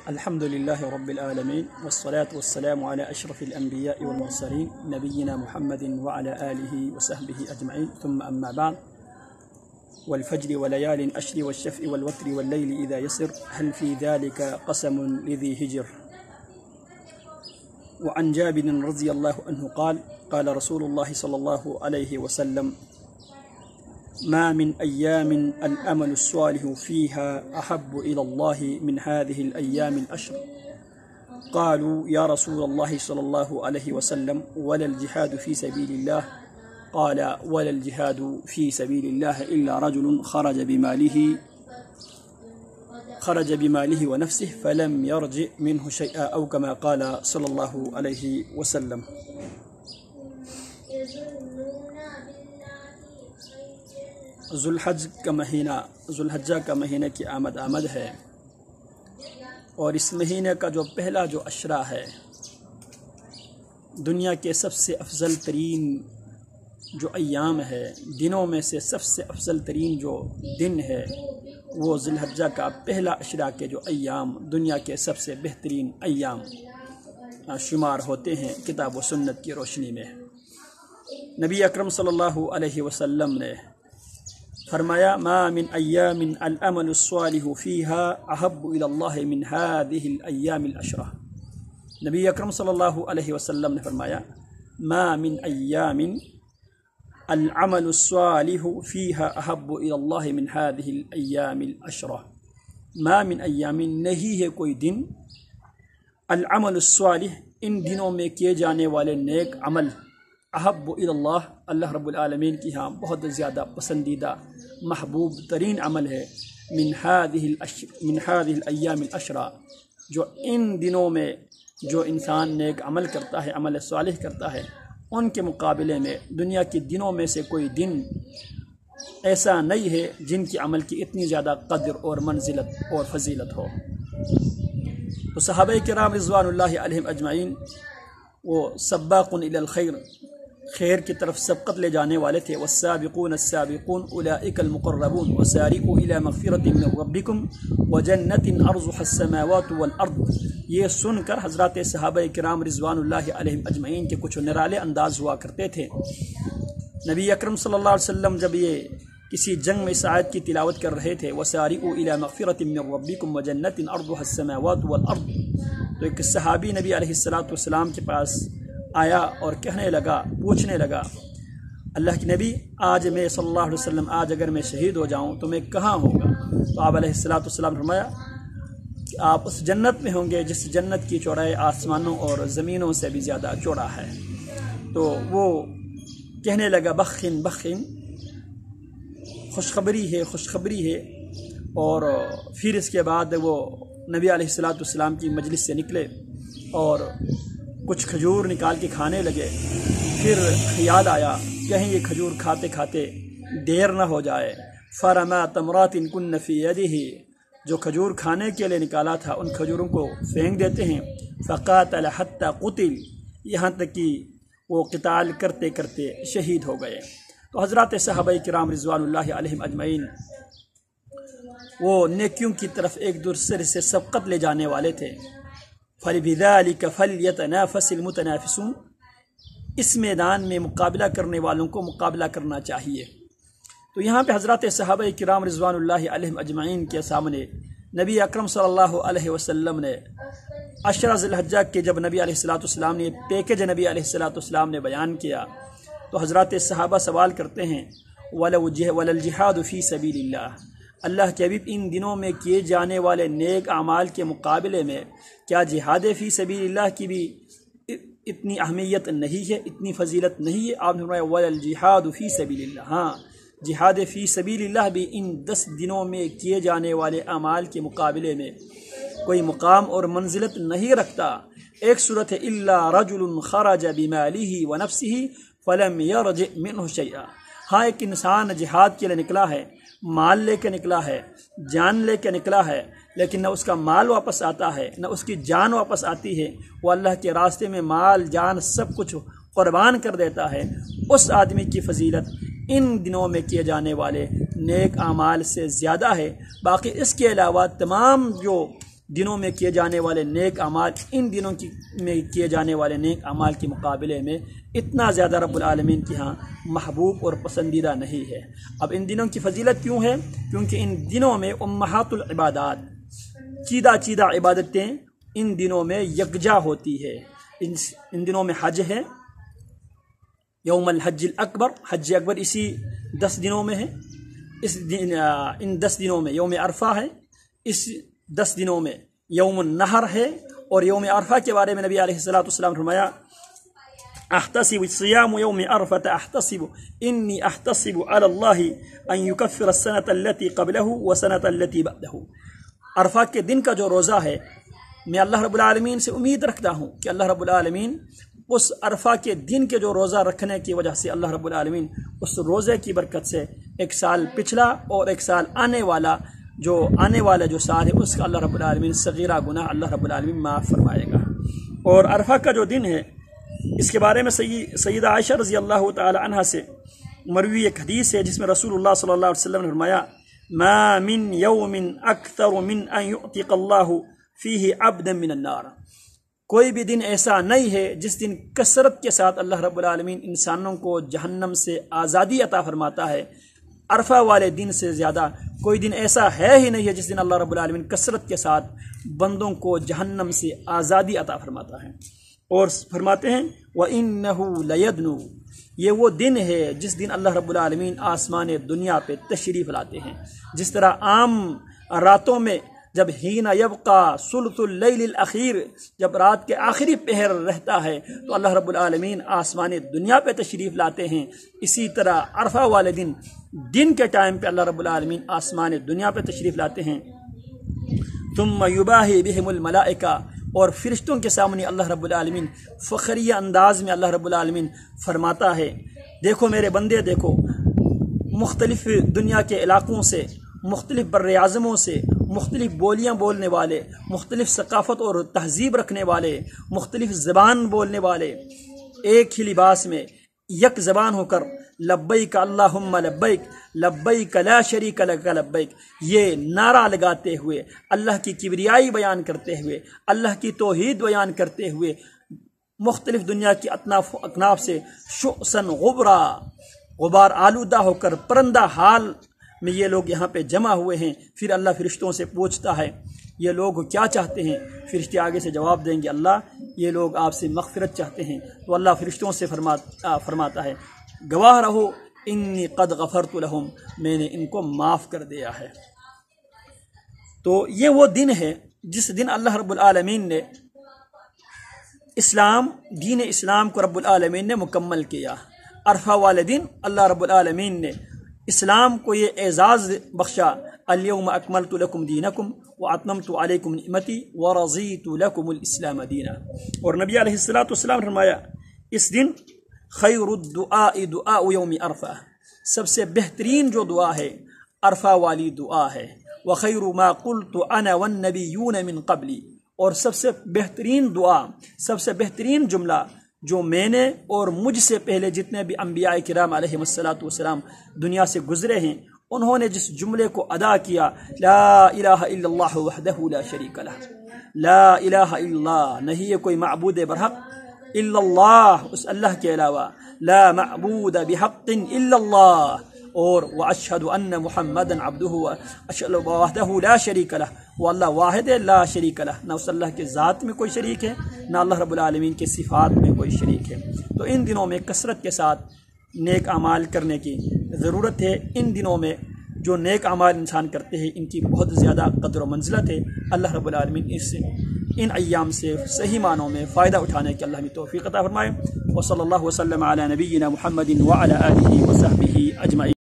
الحمد لله رب العالمين والصلاة والسلام على أشرف الأنبياء والمرسلين نبينا محمد وعلى آله وصحبه أجمعين ثم أما بعد والفجر وليال أشر والشفع والوتر والليل إذا يسر هل في ذلك قسم لذي هجر. وعن جابر رضي الله عنه قال قال رسول الله صلى الله عليه وسلم ما من أيام الأمل الصالح فيها أحب إلى الله من هذه الأيام العشر. قالوا يا رسول الله صلى الله عليه وسلم ولا الجهاد في سبيل الله؟ قال ولا الجهاد في سبيل الله إلا رجل خرج بماله ونفسه فلم يرجع منه شيئا أو كما قال صلى الله عليه وسلم. ذوالحجہ کا مہینہ کی آمد ہے، اور اس مہینے کا جو پہلا عشرہ ہے دنیا کے سب سے افضل ترین جو ایام ہے، دنوں میں سے سب سے افضل ترین جو دن ہے وہ ذوالحجہ کا پہلا عشرہ کے جو ایام دنیا کے سب سے بہترین ایام شمار ہوتے ہیں کتاب و سنت کی روشنی میں. نبی اکرم صلی اللہ علیہ وسلم نے فرمایا ما من ایام العمل الصالح فیها احب الی اللہ من هذه الایام العشرہ. نبی اکرم صلی اللہ علیہ وسلم نے فرمایا ما من ایام العمل الصالح فیها احب الی اللہ من هذه الایام العشرہ. ما من ایام نہیں ہے کوئی دن، العمل الصالح ان دنوں میں کیے جانے والے نیک عمل، احب الی اللہ اللہ رب العالمین کی ہاں بہت زیادہ پسندیدہ محبوب ترین عمل ہے، من هذه الایام العشرہ، جو ان دنوں میں جو انسان نیک عمل کرتا ہے، عمل صالح کرتا ہے، ان کے مقابلے میں دنیا کے دنوں میں سے کوئی دن ایسا نہیں ہے جن کی عمل کی اتنی زیادہ قدر اور منزلت اور فضیلت ہو. تو صحابہ کرام رضوان اللہ علیہم اجمعین وہ سباق الی الخیر، خیر کی طرف سبقت لے جانے والے تھے. والسابقون السابقون اولئک المقربون وسارعوا الی مغفرۃ من ربکم وجنۃ عرضها السماوات والارض. یہ سن کر حضرات صحابہ کرام رضوان اللہ علیہم اجمعین کے کچھ نرالے انداز ہوا کرتے تھے. نبی اکرم صلی اللہ علیہ وسلم جب یہ کسی جنگ میں اس آیت کی تلاوت کر رہے تھے وسارعوا الی مغفرۃ من ربکم وجنۃ عرضها السماوات والارض، تو ایک صحابی نبی علیہ السلام کے پاس آیا اور کہنے لگا، پوچھنے لگا اللہ کے نبی آج میں صلی اللہ علیہ وسلم آج اگر میں شہید ہو جاؤں تو میں کہاں ہوں گا؟ تو آپ علیہ السلام نے فرمایا کہ آپ اس جنت میں ہوں گے جس جنت کی چوڑائی آسمانوں اور زمینوں سے بھی زیادہ چوڑا ہے. تو وہ کہنے لگا بخن بخن، خوشخبری ہے. اور پھر اس کے بعد وہ نبی علیہ السلام کی مجلس سے نکلے اور کچھ کھجور نکال کے کھانے لگے. پھر خیال آیا کہیں یہ کھجور کھاتے کھاتے دیر نہ ہو جائے. فرما تمرات کن فی یدہ، جو کھجور کھانے کے لیے نکالا تھا ان کھجوروں کو پھینک دیتے ہیں. فقاتل حتی قتل، یہاں تک کہ وہ قتال کرتے کرتے شہید ہو گئے. تو حضرات صحابہ کرام رضوان اللہ علیہم اجمعین وہ نیکیوں کی طرف ایک دوسرے سے سبقت لے جانے والے تھے. فَلِبِذَلِكَ فَلْيَتَنَافَسِ الْمُتَنَافِسُونَ، اس میدان میں مقابلہ کرنے والوں کو مقابلہ کرنا چاہیے. تو یہاں پہ حضرات صحابہ کرام رضوان اللہ علیہم اجمعین کے سامنے نبی اکرم صلی اللہ علیہ وسلم نے عشرہ ذی الحجہ کے جب نبی علیہ السلام نے پیکج نبی علیہ السلام نے بیان کیا تو حضرات صحابہ سوال کرتے ہیں وَلَا الْجِهَادُ فِي سَبِيلِ اللَّهِ، اللہ کے حبیب ان دنوں میں کیے جانے والے نیک اعمال کے مقابلے میں کیا جہاد فی سبیل اللہ کی بھی اتنی اہمیت نہیں ہے، اتنی فضیلت نہیں ہے؟ آپ نے فرمایا وَلَا الْجِهَادُ فِي سَبِيلِ اللَّهِ، ہاں جہاد فی سبیل اللہ بھی ان 10 دنوں میں کیے جانے والے اعمال کے مقابلے میں کوئی مقام اور منزلت نہیں رکھتا. ایک صورت ہے الا رجل خرج بمالہ ونفسہ فلم یرجع منہ شیئا، ہاں ایک انسان جہاد کے لیے نکلا ہے، مال لے کے نکلا ہے، جان لے کے نکلا ہے، لیکن نہ اس کا مال واپس آتا ہے نہ اس کی جان واپس آتی ہے، وہ اللہ کے راستے میں مال جان سب کچھ قربان کر دیتا ہے. اس آدمی کی فضیلت ان دنوں میں کیے جانے والے نیک اعمال سے زیادہ ہے. باقی اس کے علاوہ تمام جو دنوں میں کیے جانے والے نیک اعمال ان دنوں میں کیے جانے والے نیک اعمال کے مقابلے میں اتنا زیادہ رب العالمین کے ہاں محبوب اور پسندیدہ نہیں ہے۔ اب ان دنوں کی فضیلت کیوں ہے؟ کیونکہ ان دنوں میں امہات العبادات، چیدہ عبادتیں ان دنوں میں یکجا ہوتی ہے۔ ان دنوں میں حج ہے، یوم الحج الاکبر، حج اکبر اسی 10 دنوں میں ہے۔ ان 10 دنوں میں یوم عرفہ ہے، اس 10 دنوں میں یوم النحر ہے، اور یوم عرفہ کے بارے میں نبی علیہ الصلوۃ والسلام نے فرمایا احتسب صیام یوم عرفہ انی احتسب علی اللہ ان یکفر السنۃ التي قبلہ والسنۃ التي بعدہ۔ عرفہ کے دن کا جو روزہ ہے، میں اللہ رب العالمین سے امید رکھتا ہوں کہ اللہ رب العالمین اس عرفہ کے دن کے جو روزہ رکھنے کی وجہ سے اللہ رب العالمین اس روزے کی برکت سے ایک سال پچھلا اور ایک سال آنے والا جو سال ہے اس کا اللہ رب العالمین صغیرہ گناہ اللہ رب العالمین معاف فرمائے گا۔ اور عرفہ کا جو دن ہے، اس کے بارے میں سیدہ عائشہ رضی اللہ تعالی عنہ سے مروی ایک حدیث ہے جس میں رسول اللہ صلی اللہ علیہ وسلم نے فرمایا ما من یوم اکثر من ان یعتق اللہ فیہ عبدا من النار۔ کوئی بھی دن ایسا نہیں ہے جس دن کثرت کے ساتھ اللہ رب العالمین انسانوں کو جہنم سے آزادی عطا فرماتا ہے۔ عرفہ والے دن سے زیادہ کوئی دن ایسا ہے ہی نہیں ہے جس دن اللہ رب العالمین کثرت کے ساتھ بندوں کو جہنم سے آزادی عطا فرماتا ہے۔ اور فرماتے ہیں وَإِنَّهُ لَيَدْنُو، یہ وہ دن ہے جس دن اللہ رب العالمین آسمان دنیا پہ تشریف لاتے ہیں۔ جس طرح عام راتوں میں جب حین یبقا ثلث اللیل الاخیر، جب رات کے آخری پہر رہتا ہے تو اللہ رب العالمین آسمان دنیا پہ تشریف لاتے ہیں، اسی طرح عرفہ والے دن کے ٹائم پہ اللہ رب العالمین آسمان دنیا پہ تشریف لاتے ہیں۔ ثم یباہی بہم الملائکہ، اور فرشتوں کے سامنے اللہ رب العالمین فخریہ انداز میں اللہ رب العالمین فرماتا ہے دیکھو میرے بندے، دیکھو مختلف دنیا کے علاقوں سے، مختلف بر اعظموں سے، مختلف بولیاں بولنے والے، مختلف ثقافت اور تہذیب رکھنے والے، مختلف زبان بولنے والے، ایک ہی لباس میں یک زبان ہو کر لبیک اللہم لبیک لبیک لا شریک لک لبیک، یہ نعرہ لگاتے ہوئے، اللہ کی کبریائی بیان کرتے ہوئے، اللہ کی توحید بیان کرتے ہوئے، مختلف دنیا کی اطناف و اکناف سے شؤسن غبار آلودہ ہو کر پرندہ حال میں یہ لوگ یہاں پہ جمع ہوئے ہیں۔ پھر اللہ فرشتوں سے پوچھتا ہے یہ لوگ کیا چاہتے ہیں؟ فرشتے آگے سے جواب دیں گے اللہ یہ لوگ آپ سے مغفرت چاہتے ہیں۔ تو اللہ فرشتوں سے فرماتا ہے گواہ رہو انی قد غفرت لہم، میں نے ان کو معاف کر دیا ہے۔ تو یہ وہ دن ہے جس دن اللہ رب العالمین نے دین اسلام کو رب العالمین نے مکمل کیا۔ عرفہ والے دن اللہ رب العالمین نے اسلام کو یہ اعزاز بخشا الیوم اکملت لکم دینکم واتممت علیکم نعمتی ورضیت لکم الاسلام دینا۔ اور نبی علیہ الصلوۃ والسلام نے فرمایا اس دن خیر الدعاء دعاء یوم عرفہ، سب سے بہترین جو دعا ہے عرفہ والی دعا ہے۔ وخیر ما قلت انا والنبیون من قبلی، اور سب سے بہترین دعا، سب سے بہترین جملہ جو میں نے اور مجھ سے پہلے جتنے بھی انبیاء کرام علیہ الصلوۃ والسلام دنیا سے گزرے ہیں انہوں نے جس جملے کو ادا کیا لا الہ الا اللہ وحدہ لا شریک لہ، لا الہ الا اللہ، نہیں ہے کوئی معبود برحق الا اللہ، اس اللہ کے علاوہ، لا معبود بحق الا اللہ، اور واشهد ان محمدا عبدہ وحدہ لا شریک لہ، وہ اللہ واحد ہے لا شریک لہ، نہ اس اللہ کے ذات میں کوئی شریک ہے نہ اللہ رب العالمین کے صفات میں کوئی شریک ہے۔ تو ان دنوں میں کثرت کے ساتھ نیک اعمال کرنے کی ضرورت ہے۔ ان دنوں میں جو نیک اعمال انسان کرتے ہیں ان کی بہت زیادہ قدر و منزلت ہے۔ اللہ رب العالمین ان ایام سے صحیح معنوں میں فائدہ اٹھانے کی اللہ ہمیں توفیق عطا فرمائے۔ وصلی اللہ وسلم علی نبینا محمد وعلی آلہ وصحبہ اجمعین۔